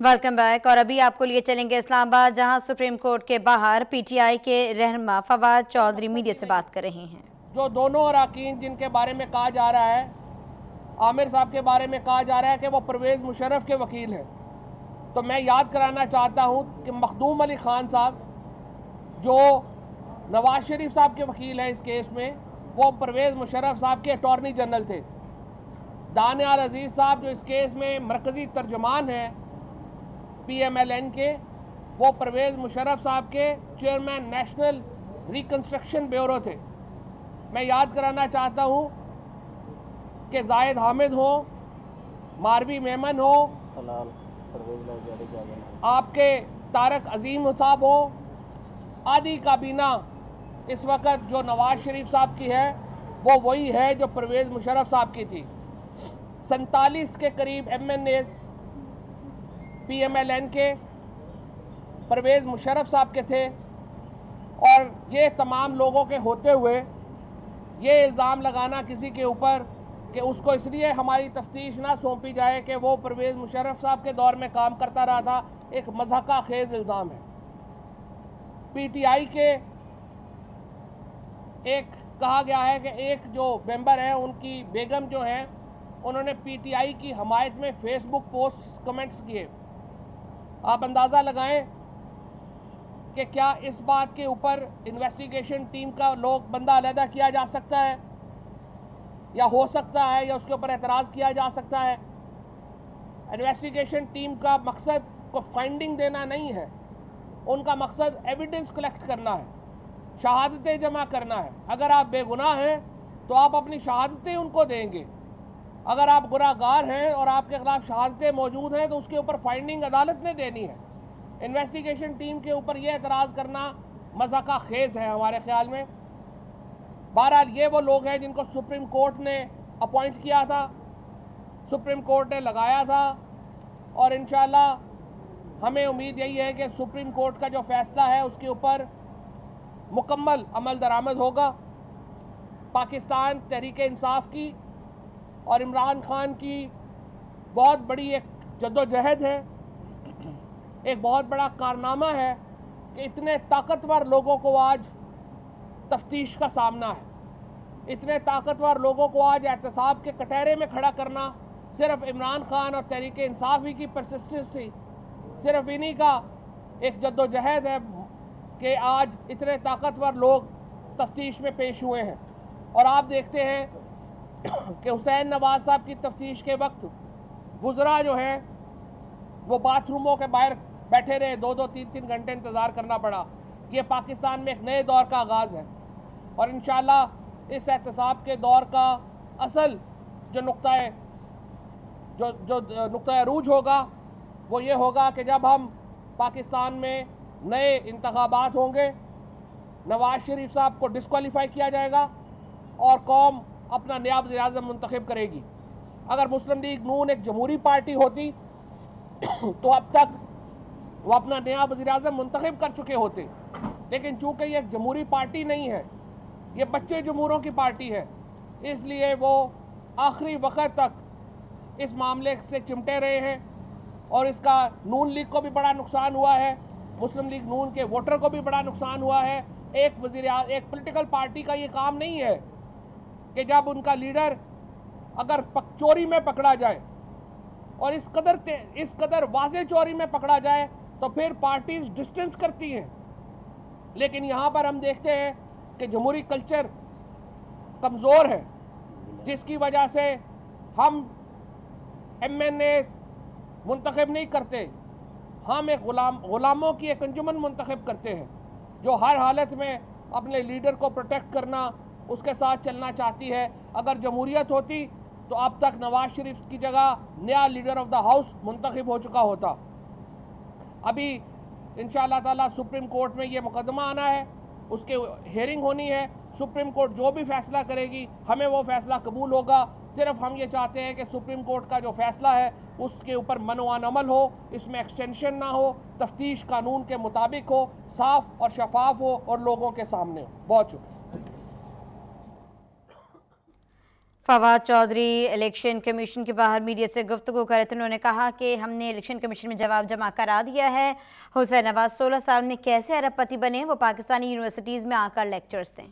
Welcome back. और अभी आपको लिए चलेंगे इस्लामाबाद, जहां सुप्रीम कोर्ट के बाहर पीटीआई के रहनुमा फवाद चौधरी मीडिया से बात कर रहे हैं। जो दोनों अरकान जिनके बारे में कहा जा रहा है, आमिर साहब के बारे में कहा जा रहा है कि वो परवेज़ मुशर्रफ के वकील हैं, तो मैं याद कराना चाहता हूं कि मखदूम अली खान साहब जो नवाज शरीफ साहब के वकील हैं इस केस में, वो परवेज़ मुशर्रफ साहब के अटॉर्नी जनरल थे। दानियाल अजीज़ साहब जो इस केस में मरकज़ी तर्जमान हैं PMLN के, वो परवेज़ मुशर्रफ साहब के चेयरमैन नेशनल रिकन्स्ट्रक्शन ब्यूरो थे। मैं याद कराना चाहता हूँ कि जाहिद हामिद हो, मारवी मेमन हो, आपके तारक अजीम साहब हो, आदि काबीना इस वक्त जो नवाज शरीफ साहब की है वो वही है जो परवेज़ मुशर्रफ साहब की थी। 47 के करीब MNAs PMLN के परवेज़ मुशर्रफ साहब के थे, और ये तमाम लोगों के होते हुए ये इल्ज़ाम लगाना किसी के ऊपर कि उसको इसलिए हमारी तफ्तीश ना सौंपी जाए कि वो परवेज़ मुशर्रफ साहब के दौर में काम करता रहा था, एक मज़ाक़ा खेज़ इल्ज़ाम है। PTI के एक कहा गया है कि एक जो मेंबर है उनकी बेगम जो है, उन्होंने PTI की हमायत में फेसबुक पोस्ट कमेंट्स किए। आप अंदाज़ा लगाएं कि क्या इस बात के ऊपर इन्वेस्टिगेशन टीम का लोग बंदा अलहदा किया जा सकता है, या हो सकता है, या उसके ऊपर एतराज़ किया जा सकता है। इन्वेस्टिगेशन टीम का मकसद को फाइंडिंग देना नहीं है, उनका मकसद एविडेंस कलेक्ट करना है, शहादतें जमा करना है। अगर आप बेगुनाह हैं तो आप अपनी शहादतें उनको देंगे, अगर आप गुनाहगार हैं और आपके खिलाफ शहादतें मौजूद हैं तो उसके ऊपर फाइंडिंग अदालत ने देनी है। इन्वेस्टिगेशन टीम के ऊपर यह एतराज़ करना मज़ाक़ा खेज़ है हमारे ख्याल में। बहरहाल ये वो लोग हैं जिनको सुप्रीम कोर्ट ने अपॉइंट किया था, सुप्रीम कोर्ट ने लगाया था, और इंशाअल्लाह हमें उम्मीद यही है कि सुप्रीम कोर्ट का जो फ़ैसला है उसके ऊपर मुकम्मल अमल दरामद होगा। पाकिस्तान तहरीक इंसाफ की और इमरान खान की बहुत बड़ी एक जद्दोजहद है, एक बहुत बड़ा कारनामा है कि इतने ताकतवर लोगों को आज तफ्तीश का सामना है, इतने ताकतवर लोगों को आज एहतसाब के कटहरे में खड़ा करना सिर्फ इमरान खान और तहरीक इंसाफ ही की परसिस्टेंस थी, सिर्फ इन्हीं का एक जद्दोजहद है कि आज इतने ताकतवर लोग तफ्तीश में पेश हुए हैं। और आप देखते हैं कि हुसैन नवाज साहब की तफ्तीश के वक्त वुज़रा जो है वो बाथरूमों के बाहर बैठे रहे, 2-2, 3-3 घंटे इंतज़ार करना पड़ा। ये पाकिस्तान में एक नए दौर का आगाज़ है, और इंशाअल्लाह इस एहतसाब के दौर का असल जो नुक्ता अरूज होगा वो ये होगा कि जब हम पाकिस्तान में नए इंतखाबात होंगे, नवाज शरीफ साहब को डिस्क्वालीफाई किया जाएगा और कौम अपना नया वज़ीर आज़म मुंतखब करेगी। अगर मुस्लिम लीग नून एक जमहूरी पार्टी होती तो अब तक वो अपना नया वज़ीर आज़म मुंतखब कर चुके होते, लेकिन चूँकि ये एक जमहूरी पार्टी नहीं है, ये बच्चे जमहूरों की पार्टी है, इसलिए वो आखिरी वक्त तक इस मामले से चिमटे रहे हैं, और इसका नून लीग को भी बड़ा नुकसान हुआ है, मुस्लिम लीग नून के वोटर को भी बड़ा नुकसान हुआ है। एक पॉलिटिकल पार्टी का ये काम नहीं है कि जब उनका लीडर अगर चोरी में पकड़ा जाए और इस कदर वाज़े चोरी में पकड़ा जाए तो फिर पार्टीज डिस्टेंस करती हैं। लेकिन यहाँ पर हम देखते हैं कि जमहूरी कल्चर कमज़ोर है, जिसकी वजह से हम MNAs मुंतखब नहीं करते, हम एक गुलामों की एक अंजुमन मुंतखब करते हैं जो हर हालत में अपने लीडर को प्रोटेक्ट करना, उसके साथ चलना चाहती है। अगर जमहूरियत होती तो अब तक नवाज शरीफ की जगह नया लीडर ऑफ द हाउस मुंतखब हो चुका होता। अभी इंशाअल्लाह ताला सुप्रीम कोर्ट में ये मुकदमा आना है, उसके हेयरिंग होनी है। सुप्रीम कोर्ट जो भी फैसला करेगी हमें वो फैसला कबूल होगा। सिर्फ हम ये चाहते हैं कि सुप्रीम कोर्ट का जो फैसला है उसके ऊपर मनवान अमल हो, इसमें एक्सटेंशन ना हो, तफ्तीश कानून के मुताबिक हो, साफ और शफाफ हो और लोगों के सामने हो। बहुत शुक्रिया। फवाद चौधरी इलेक्शन कमीशन के बाहर मीडिया से गुफ्तगू करे थे। उन्होंने कहा कि हमने इलेक्शन कमीशन में जवाब जमा करा दिया है। हुसैन नवाज 16 साल में कैसे अरबपति बने, वो पाकिस्तानी यूनिवर्सिटीज़ में आकर लेक्चर्स दें।